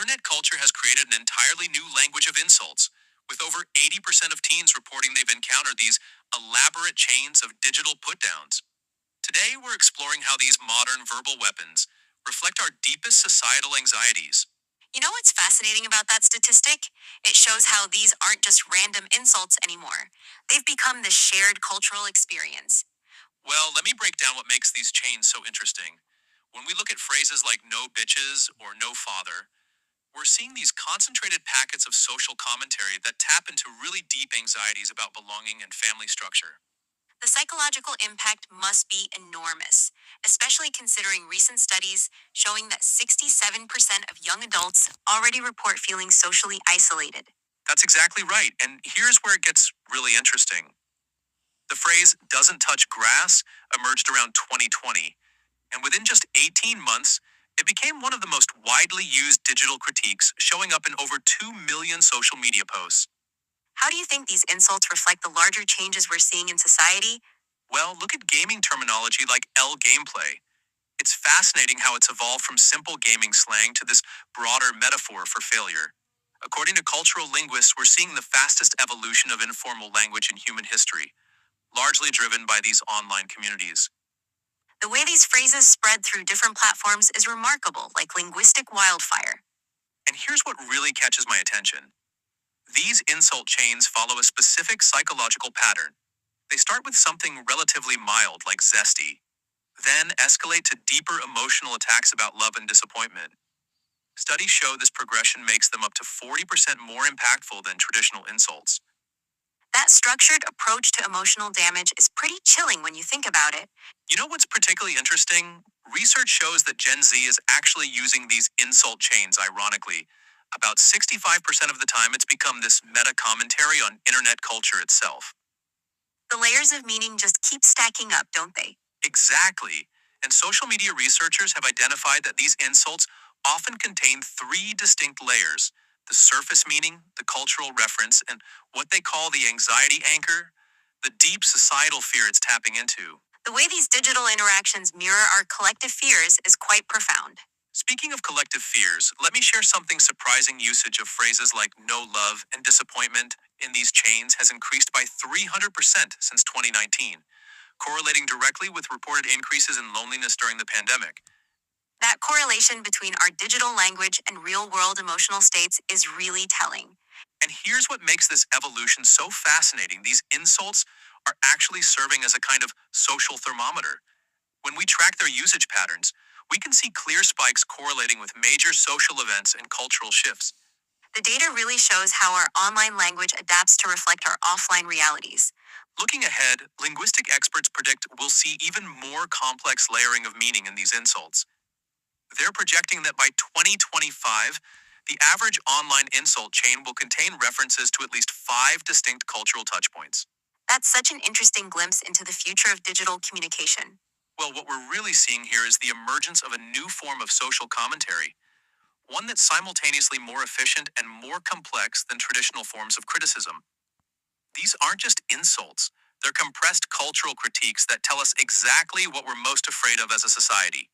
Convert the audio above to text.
Internet culture has created an entirely new language of insults, with over 80% of teens reporting they've encountered these elaborate chains of digital put-downs. Today, we're exploring how these modern verbal weapons reflect our deepest societal anxieties. You know what's fascinating about that statistic? It shows how these aren't just random insults anymore. They've become the shared cultural experience. Well, let me break down what makes these chains so interesting. When we look at phrases like no bitches or no father, we're seeing these concentrated packets of social commentary that tap into really deep anxieties about belonging and family structure. The psychological impact must be enormous, especially considering recent studies showing that 67% of young adults already report feeling socially isolated. That's exactly right, and here's where it gets really interesting. The phrase doesn't touch grass emerged around 2020, and within just 18 months, it became one of the most widely used digital critiques, showing up in over 2 million social media posts. How do you think these insults reflect the larger changes we're seeing in society? Well, look at gaming terminology like L gameplay. It's fascinating how it's evolved from simple gaming slang to this broader metaphor for failure. According to cultural linguists, we're seeing the fastest evolution of informal language in human history, largely driven by these online communities. The way these phrases spread through different platforms is remarkable, like linguistic wildfire. And here's what really catches my attention. These insult chains follow a specific psychological pattern. They start with something relatively mild, like zesty, then escalate to deeper emotional attacks about love and disappointment. Studies show this progression makes them up to 40% more impactful than traditional insults. That structured approach to emotional damage is pretty chilling when you think about it. You know what's particularly interesting? Research shows that Gen Z is actually using these insult chains, ironically. About 65% of the time, it's become this meta commentary on internet culture itself. The layers of meaning just keep stacking up, don't they? Exactly. And social media researchers have identified that these insults often contain three distinct layers: the surface meaning, the cultural reference, and what they call the anxiety anchor, the deep societal fear it's tapping into. The way these digital interactions mirror our collective fears is quite profound. Speaking of collective fears, let me share something surprising. Usage of phrases like no love and disappointment in these chains has increased by 300% since 2019, correlating directly with reported increases in loneliness during the pandemic. That correlation between our digital language and real world emotional states is really telling. And here's what makes this evolution so fascinating. These insults are actually serving as a kind of social thermometer. When we track their usage patterns, we can see clear spikes correlating with major social events and cultural shifts. The data really shows how our online language adapts to reflect our offline realities. Looking ahead, linguistic experts predict we'll see even more complex layering of meaning in these insults. They're projecting that by 2025, the average online insult chain will contain references to at least five distinct cultural touchpoints. That's such an interesting glimpse into the future of digital communication. Well, what we're really seeing here is the emergence of a new form of social commentary, one that's simultaneously more efficient and more complex than traditional forms of criticism. These aren't just insults, they're compressed cultural critiques that tell us exactly what we're most afraid of as a society.